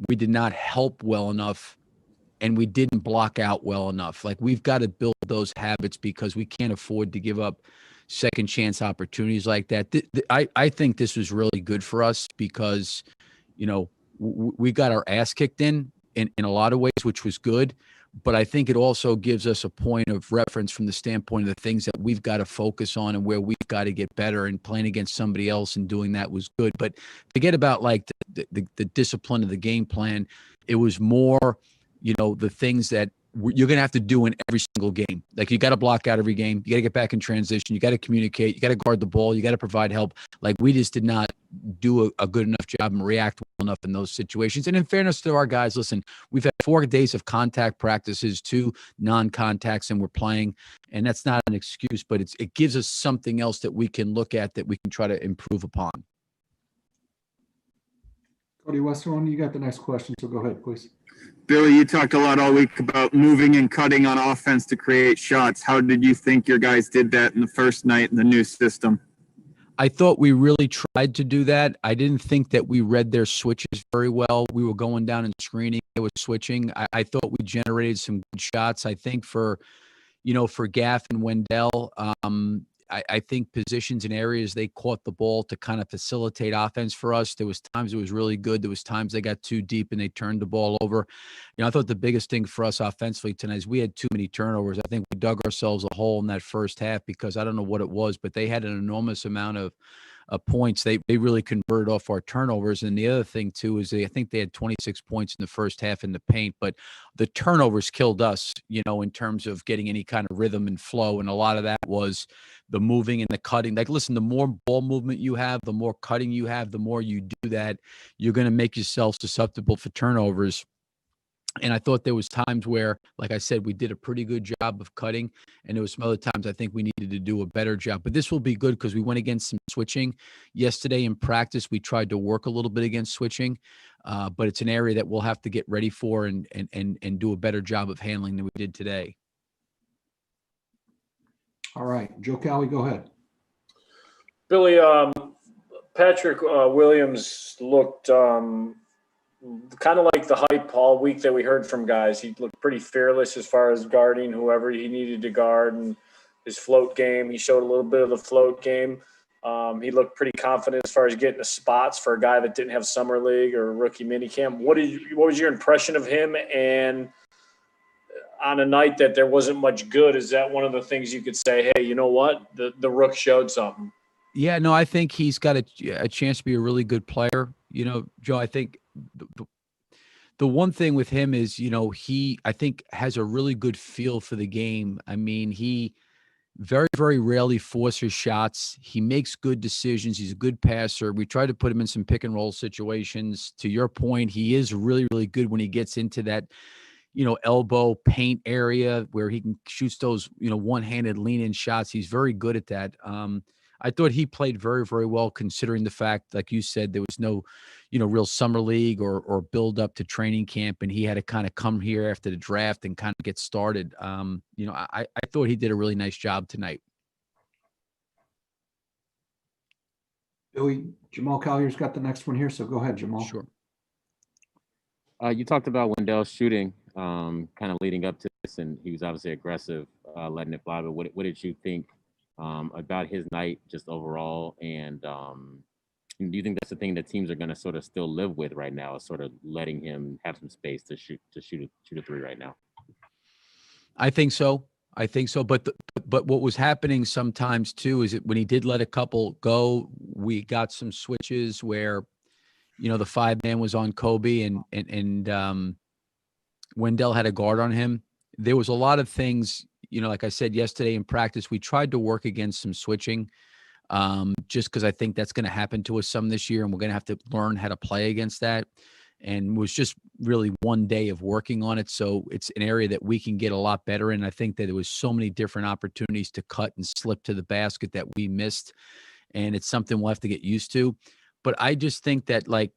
we did not help well enough, and we didn't block out well enough. Like, we've got to build those habits because we can't afford to give up second chance opportunities like that. I think this was really good for us because, we got our ass kicked in a lot of ways, which was good. But I think it also gives us a point of reference from the standpoint of the things that we've got to focus on and where we've got to get better, and playing against somebody else and doing that was good. But forget about like the discipline of the game plan. It was more, the things that you're going to have to do in every single game. Like, you got to block out every game. You got to get back in transition. You got to communicate. You got to guard the ball. You got to provide help. Like, we just did not do a good enough job and react well enough in those situations. And in fairness to our guys, listen, we've had 4 days of contact practices, 2 non-contacts, and we're playing. And that's not an excuse, but it gives us something else that we can look at that we can try to improve upon. Cody Westerlund, you got the next question, so go ahead, please. Billy, you talked a lot all week about moving and cutting on offense to create shots. How did you think your guys did that in the first night in the new system? I thought we really tried to do that. I didn't think that we read their switches very well. We were going down and screening. It was switching. I thought we generated some good shots. I think for Gaff and Wendell, I think positions and areas they caught the ball to kind of facilitate offense for us. There was times it was really good. There was times they got too deep and they turned the ball over. I thought the biggest thing for us offensively tonight is we had too many turnovers. I think we dug ourselves a hole in that first half because I don't know what it was, but they had an enormous amount of points. They really converted off our turnovers. And the other thing, too, is I think they had 26 points in the first half in the paint, but the turnovers killed us, in terms of getting any kind of rhythm and flow. And a lot of that was the moving and the cutting. Like, listen, the more ball movement you have, the more cutting you have, the more you do that, you're going to make yourself susceptible for turnovers. And I thought there was times where, like I said, we did a pretty good job of cutting, and there was some other times I think we needed to do a better job. But this will be good because we went against some switching yesterday in practice. We tried to work a little bit against switching, but it's an area that we'll have to get ready for and do a better job of handling than we did today. All right, Joe Cowley, go ahead. Billy, Patrick Williams looked kind of like the hype all week that we heard from guys. He looked pretty fearless as far as guarding whoever he needed to guard, and his float game. He showed a little bit of the float game. He looked pretty confident as far as getting the spots for a guy that didn't have summer league or rookie minicamp. What was your impression of him? And on a night that there wasn't much good, is that one of the things you could say, hey, you know what? The Rook showed something. Yeah, no, I think he's got a chance to be a really good player. Joe, I think the one thing with him is, he, I think, has a really good feel for the game. I mean, he very, very rarely forces shots. He makes good decisions. He's a good passer. We try to put him in some pick and roll situations. To your point, he is really, really good when he gets into that, elbow paint area where he can shoot those, one-handed lean-in shots. He's very good at that. I thought he played very, very well considering the fact, like you said, there was no, real summer league or build up to training camp, and he had to kind of come here after the draft and kind of get started. I thought he did a really nice job tonight. Billy, Jamal Collier's got the next one here, so go ahead, Jamal. Sure. You talked about Wendell's shooting kind of leading up to this, and he was obviously aggressive, letting it fly. But what did you think about his night just overall? And do you think that's the thing that teams are going to sort of still live with right now, is sort of letting him have some space to shoot a three right now? I think so. But what was happening sometimes too is that when he did let a couple go, we got some switches where, the 5-man was on Kobe and Wendell had a guard on him. There was a lot of things, like I said yesterday in practice, we tried to work against some switching just because I think that's going to happen to us some this year, and we're going to have to learn how to play against that. And it was just really one day of working on it. So it's an area that we can get a lot better in. I think that there was so many different opportunities to cut and slip to the basket that we missed. And it's something we'll have to get used to. But I just think that, like,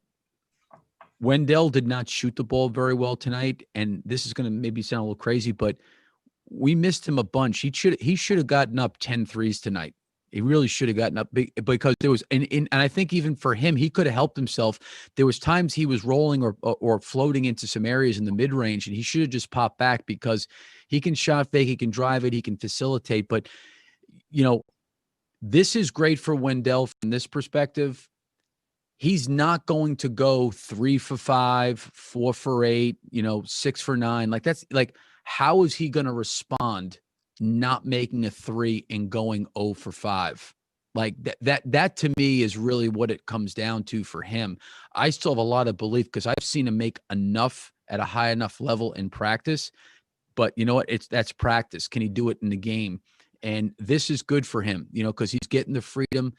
Wendell did not shoot the ball very well tonight. And this is going to maybe sound a little crazy, but we missed him a bunch. He should have gotten up 10 threes tonight. He really should have gotten up because there was, and I think even for him, he could have helped himself. There was times he was rolling or floating into some areas in the mid range, and he should have just popped back because he can shot fake, he can drive it, he can facilitate. But this is great for Wendell from this perspective. He's not going to go 3 for 5, 4 for 8, 6 for 9. Like that's like, how is he going to respond not making a 3 and going 0 for 5? Like that to me is really what it comes down to for him. I still have a lot of belief because I've seen him make enough at a high enough level in practice. But you know what? That's practice. Can he do it in the game? And this is good for him, because he's getting the freedom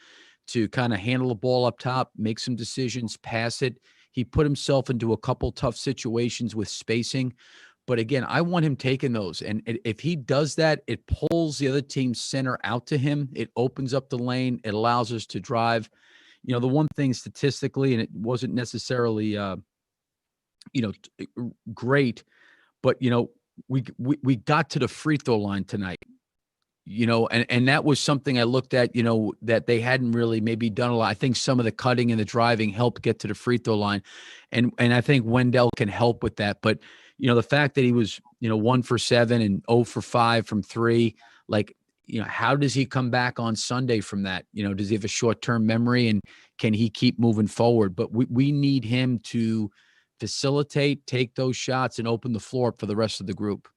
to kind of handle the ball up top, make some decisions, pass it. He put himself into a couple tough situations with spacing. But again, I want him taking those. And if he does that, it pulls the other team's center out to him. It opens up the lane. It allows us to drive. The one thing statistically, and it wasn't necessarily, great, but, we got to the free throw line tonight. And that was something I looked at, that they hadn't really maybe done a lot. I think some of the cutting and the driving helped get to the free throw line. And I think Wendell can help with that. But, the fact that he was, 1 for 7 and 0 for 5 from 3, like, how does he come back on Sunday from that? Does he have a short-term memory and can he keep moving forward? But we need him to facilitate, take those shots and open the floor up for the rest of the group.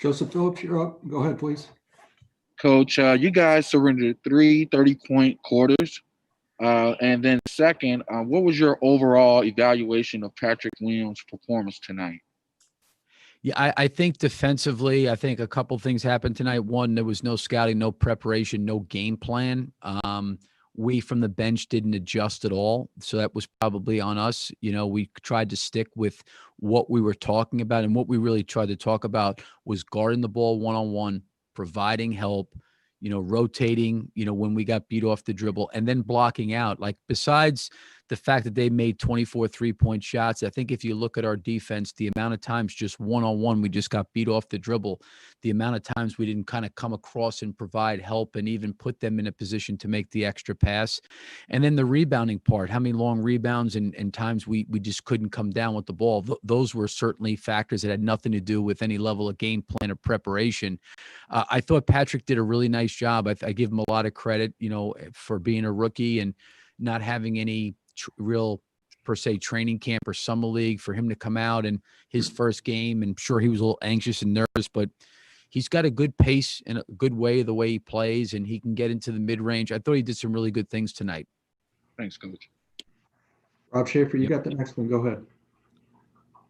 Joseph Phillips, you're up. Go ahead, please. Coach, you guys surrendered 3 30-point quarters. And then second, what was your overall evaluation of Patrick Williams' performance tonight? Yeah, I think defensively, I think a couple things happened tonight. One, there was no scouting, no preparation, no game plan. We from the bench didn't adjust at all. So that was probably on us. We tried to stick with what we were talking about. And what we really tried to talk about was guarding the ball one-on-one, providing help, rotating, when we got beat off the dribble, and then blocking out. Like, besides the fact that they made 24 3-point shots, I think if you look at our defense, the amount of times just one-on-one we just got beat off the dribble, the amount of times we didn't kind of come across and provide help and even put them in a position to make the extra pass. And then the rebounding part, how many long rebounds and times we just couldn't come down with the ball. Those were certainly factors that had nothing to do with any level of game plan or preparation. I thought Patrick did a really nice job. I give him a lot of credit, for being a rookie and not having any real per se training camp or summer league, for him to come out and his first game. And sure, he was a little anxious and nervous, but he's got a good pace and a good way, the way he plays, and he can get into the mid range. I thought he did some really good things tonight. Thanks, Coach. Rob Schaefer, you got the next one. Go ahead.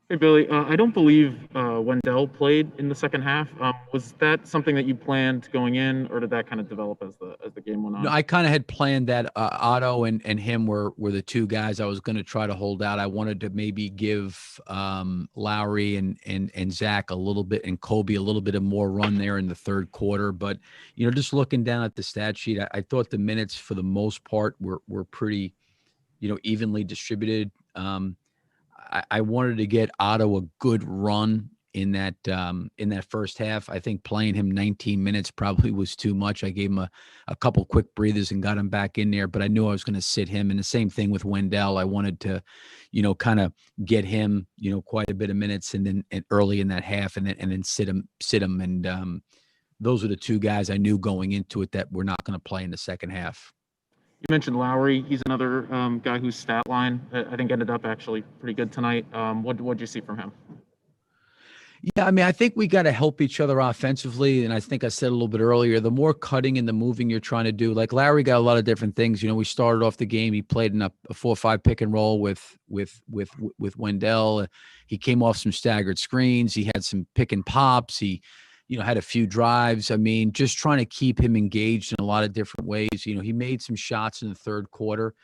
Hey, Billy, I don't believe Wendell played in the second half. Was that something that you planned going in, or did that kind of develop as the game went on? No, I kind of had planned that Otto and him were the two guys I was going to try to hold out. I wanted to maybe give Lowry and Zach a little bit, and Kobe a little bit of more run there in the third quarter. But, just looking down at the stat sheet, I thought the minutes for the most part were pretty, evenly distributed. I wanted to get Otto a good run in that first half. I think playing him 19 minutes probably was too much. I gave him a couple quick breathers and got him back in there, but I knew I was going to sit him. And the same thing with Wendell. I wanted to, kind of get him, quite a bit of minutes and early in that half and then sit him. And those are the two guys I knew going into it that were not going to play in the second half. You mentioned Lowry. He's another guy whose stat line I think ended up actually pretty good tonight. What'd you see from him? Yeah, I think we got to help each other offensively. And I think I said a little bit earlier, the more cutting and the moving you're trying to do, like Larry got a lot of different things. We started off the game. He played in a 4-5 pick and roll with Wendell. He came off some staggered screens. He had some pick and pops. He, had a few drives. Just trying to keep him engaged in a lot of different ways. He made some shots in the third quarter,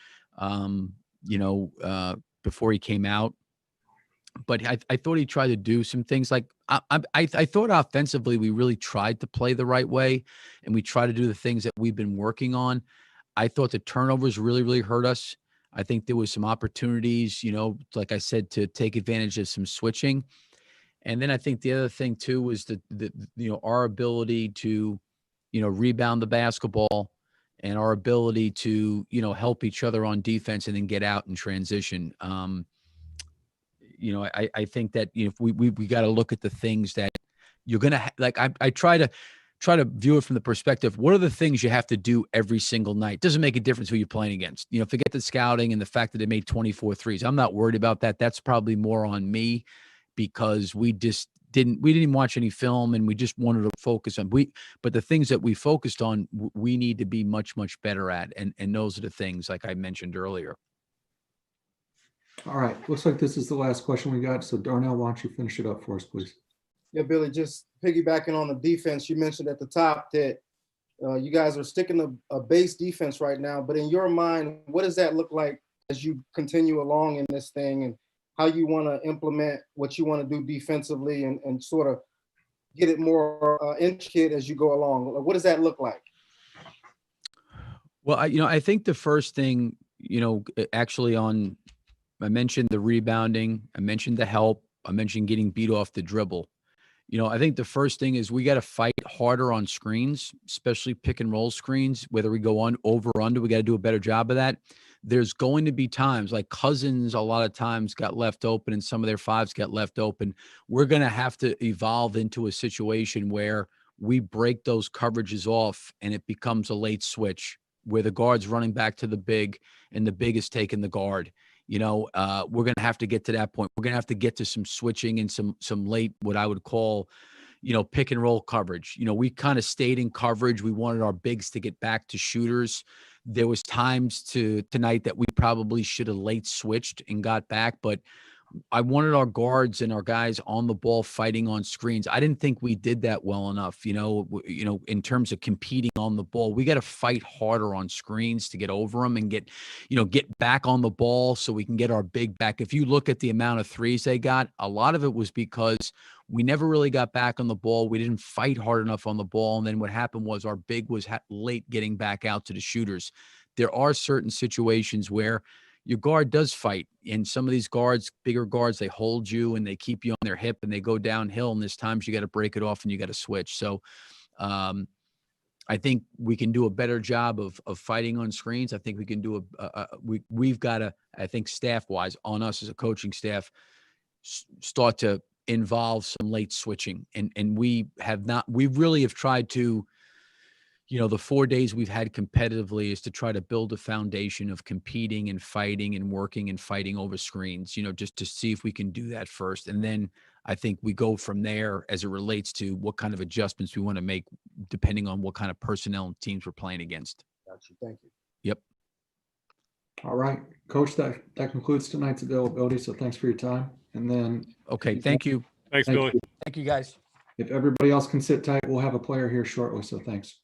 before he came out. But I thought he tried to do some things like I thought offensively we really tried to play the right way, and we tried to do the things that we've been working on. I thought the turnovers really, really hurt us. I think there was some opportunities, like I said, to take advantage of some switching. And then I think the other thing too was our ability to, rebound the basketball, and our ability to, help each other on defense and then get out and transition. I think that, we got to look at the things that you're going to like. I try to view it from the perspective, what are the things you have to do every single night? Doesn't make a difference who you're playing against. Forget the scouting and the fact that they made 24 threes. I'm not worried about that. That's probably more on me because we didn't even watch any film and we just wanted to focus on but the things that we focused on, we need to be much, much better at. And those are the things like I mentioned earlier. All right. Looks like this is the last question we got. So Darnell, why don't you finish it up for us, please? Yeah, Billy, just piggybacking on the defense, you mentioned at the top that you guys are sticking to a base defense right now. But in your mind, what does that look like as you continue along in this thing and how you want to implement what you want to do defensively and sort of get it more intricate as you go along? What does that look like? Well, I think the first thing, actually I mentioned the rebounding, I mentioned the help, I mentioned getting beat off the dribble. I think the first thing is we got to fight harder on screens, especially pick and roll screens, whether we go on over or under, we got to do a better job of that. There's going to be times like Cousins, a lot of times got left open and some of their fives got left open. We're going to have to evolve into a situation where we break those coverages off and it becomes a late switch where the guard's running back to the big and the big is taking the guard. We're going to have to get to that point. We're going to have to get to some switching and some late, what I would call, pick and roll coverage. We kind of stayed in coverage. We wanted our bigs to get back to shooters. There was times tonight that we probably should have late switched and got back, but I wanted our guards and our guys on the ball fighting on screens. I didn't think we did that well enough, in terms of competing on the ball. We got to fight harder on screens to get over them and get back on the ball so we can get our big back. If you look at the amount of threes they got, a lot of it was because we never really got back on the ball. We didn't fight hard enough on the ball. And then what happened was our big was late getting back out to the shooters. There are certain situations where your guard does fight. And some of these guards, bigger guards, they hold you and they keep you on their hip and they go downhill. And there's times you got to break it off and you got to switch. So I think we can do a better job of fighting on screens. I think we can do we've got to, I think staff wise on us as a coaching staff, start to involve some late switching. And we really have tried to, the 4 days we've had competitively is to try to build a foundation of competing and fighting and working and fighting over screens, just to see if we can do that first. And then I think we go from there as it relates to what kind of adjustments we want to make depending on what kind of personnel and teams we're playing against. Gotcha. Thank you. Yep. All right, Coach, that concludes tonight's availability. So thanks for your time. And then. Okay. Thank you. Thanks, Billy. Thank you, guys. If everybody else can sit tight, we'll have a player here shortly. So thanks.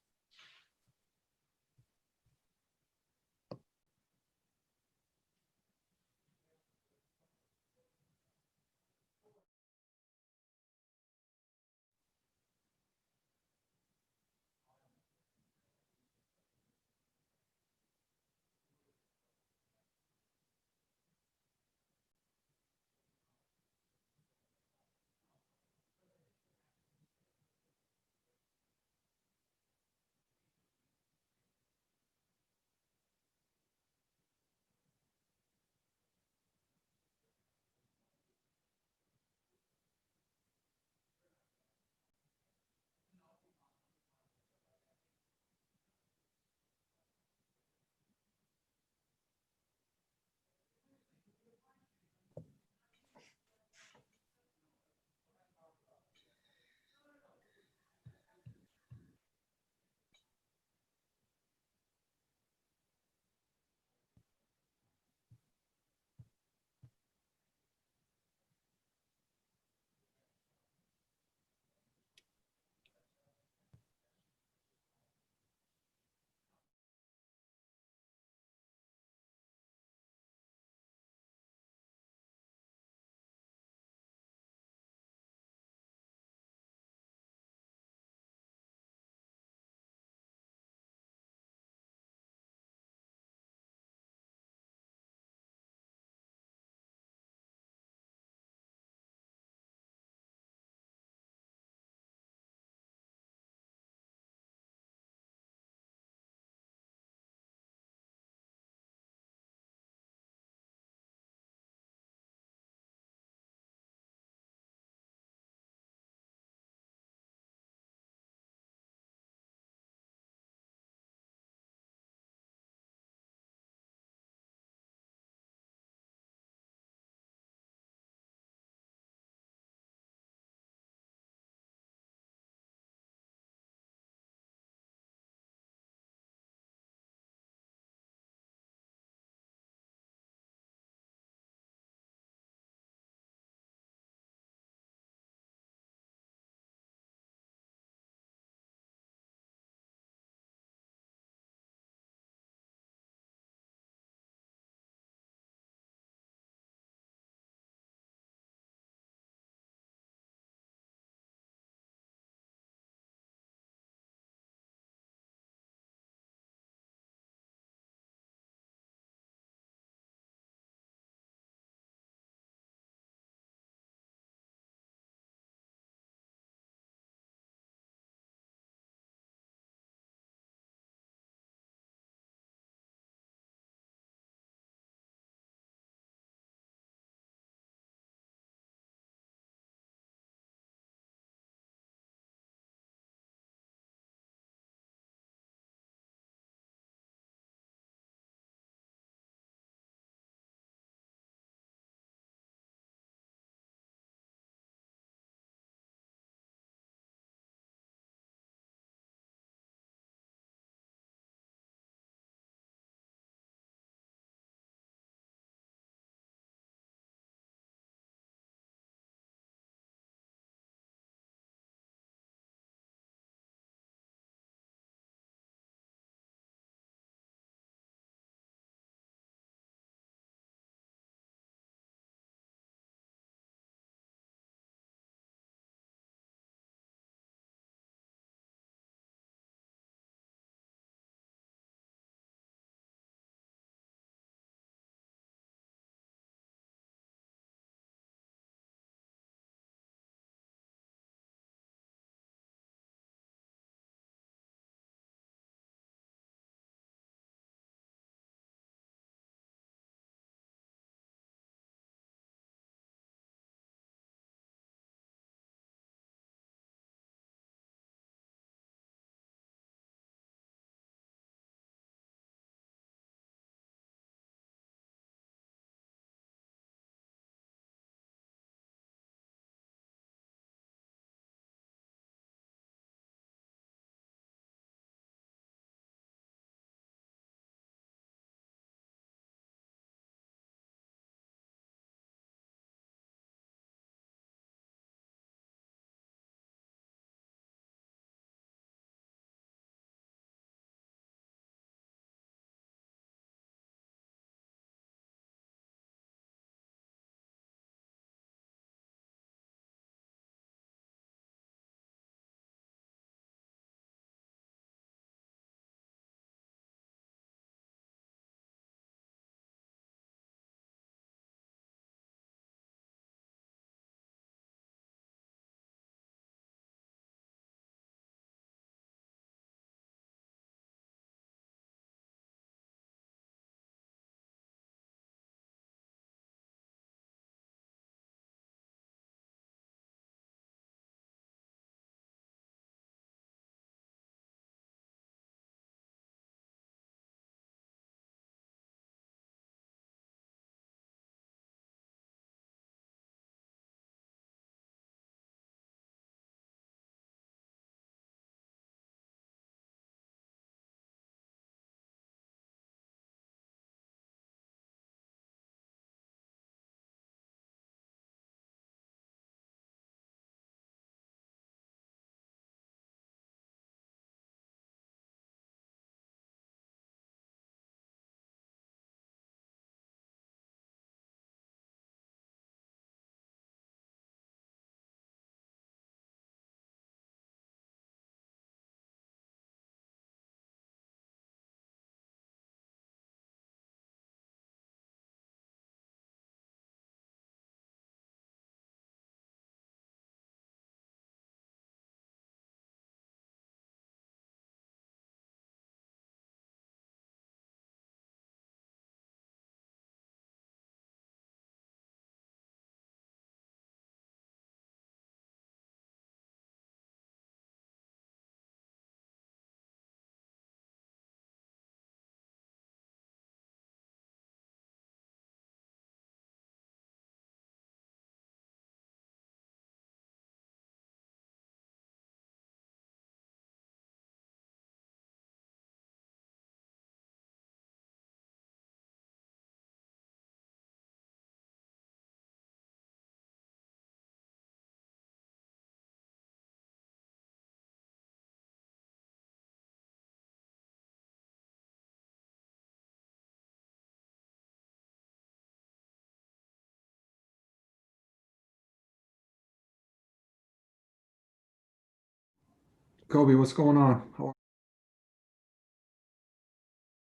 Kobe, what's going on? All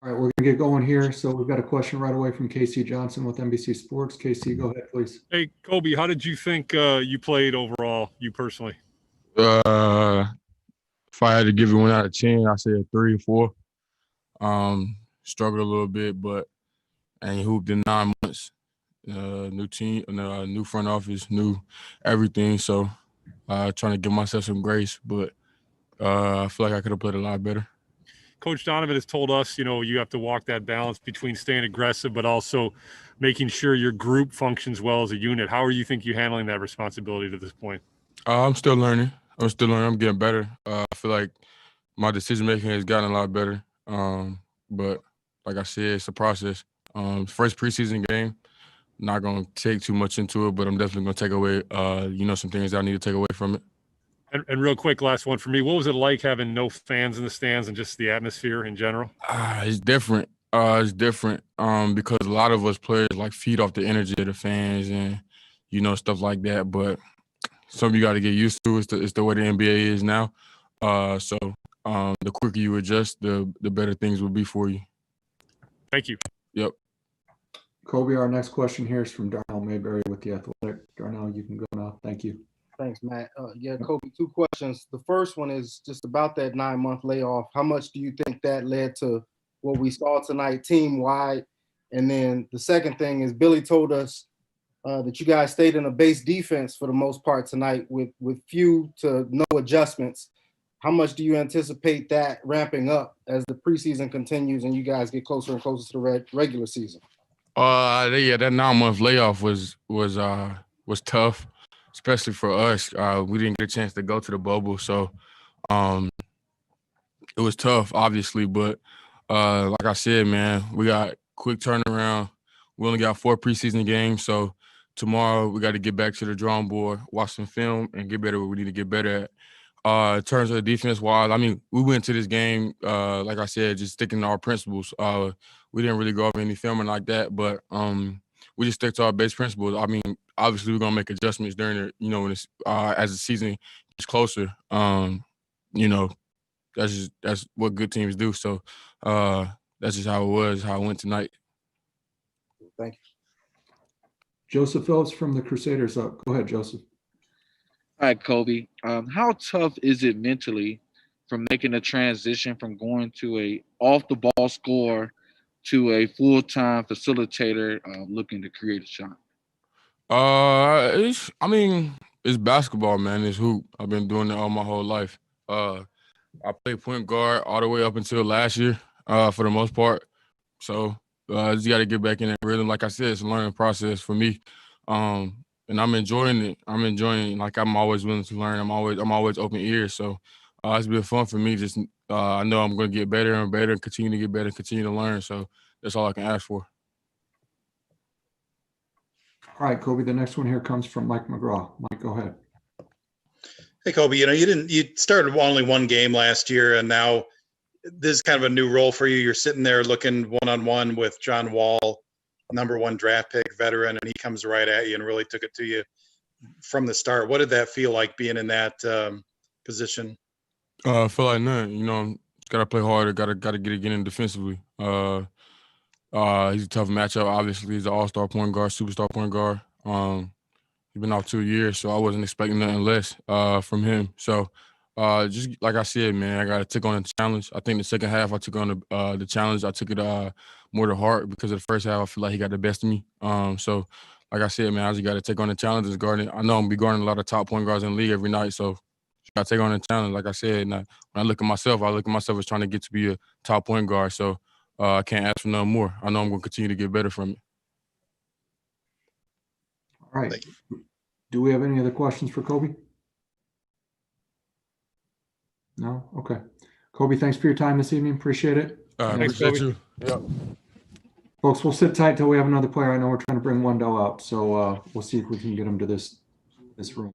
right, we're gonna get going here. So we've got a question right away from Casey Johnson with NBC Sports. Casey, go ahead, please. Hey, Kobe, how did you think you played overall, you personally? If I had to give it 1 out of 10, I'd say a 3 or 4. Struggled a little bit, but and hooped in 9 months. New team, new front office, new everything. So trying to give myself some grace, but I feel like I could have played a lot better. Coach Donovan has told us, you have to walk that balance between staying aggressive, but also making sure your group functions well as a unit. How are you handling that responsibility to this point? I'm still learning. I'm getting better. I feel like my decision making has gotten a lot better. But like I said, it's a process. First preseason game, not gonna take too much into it, but I'm definitely gonna take away, some things I need to take away from it. And real quick, last one for me. What was it like having no fans in the stands and just the atmosphere in general? It's different. Because a lot of us players feed off the energy of the fans and stuff like that. But something you got to get used to. It's the way the NBA is now. The quicker you adjust, the better things will be for you. Thank you. Yep. Kobe, our next question here is from Darnell Mayberry with The Athletic. Darnell, you can go now. Thank you. Thanks, Matt. Kobe, 2 questions. The first one is just about that 9-month layoff. How much do you think that led to what we saw tonight team-wide? And then the second thing is Billy told us that you guys stayed in a base defense for the most part tonight with few to no adjustments. How much do you anticipate that ramping up as the preseason continues and you guys get closer and closer to the regular season? That 9-month layoff was tough, especially for us. We didn't get a chance to go to the bubble, so it was tough, obviously. But like I said, man, we got quick turnaround. We only got 4 preseason games, so tomorrow we got to get back to the drawing board, watch some film, and get better what we need to get better at. In terms of the defense-wise, we went to this game, like I said, just sticking to our principles. We didn't really go over any filming like that, but we just stick to our base principles. Obviously, we're gonna make adjustments during the, when it's, as the season gets closer. That's what good teams do. So that's just how it went tonight. Thank you. Joseph Phillips from the Crusaders up. Go ahead, Joseph. All right, Kobe. How tough is it mentally from making a transition from going to a off-the-ball scorer to a full-time facilitator looking to create a shot? It's basketball, man. It's hoop. I've been doing it all my whole life. I played point guard all the way up until last year, for the most part. So I just got to get back in that rhythm. Like I said, it's a learning process for me. And I'm enjoying it. I'm always willing to learn. I'm always open ears. So it's been fun for me. Just I know I'm going to get better and better, and continue to get better, continue to learn. So that's all I can ask for. All right, Kobe, the next one here comes from Mike McGraw. Mike, go ahead. Hey, Kobe, you started only 1 game last year, and now this is kind of a new role for you. You're sitting there looking one-on-one with John Wall, #1 draft pick, veteran, and he comes right at you and really took it to you from the start. What did that feel like being in that position? I feel like nothing. Got to play harder. Got to get it in defensively. He's a tough matchup. Obviously, he's an all-star point guard, superstar point guard. He's been out 2 years, so I wasn't expecting nothing less from him. So, just like I said, man, I got to take on the challenge. I think the second half I took on the challenge. I took it more to heart because of the first half I feel like he got the best of me. So, like I said, man, I just got to take on the challenge as guarding. I know I'm going to be guarding a lot of top point guards in the league every night, so I take on the challenge. Like I said, and when I look at myself as trying to get to be a top point guard. So I can't ask for nothing more. I know I'm going to continue to get better from it. All right. Do we have any other questions for Kobe? No? Okay. Kobe, thanks for your time this evening. Appreciate it. Thanks, Kobe. Yep. Folks, we'll sit tight till we have another player. I know we're trying to bring Wendell out, so we'll see if we can get him to this room.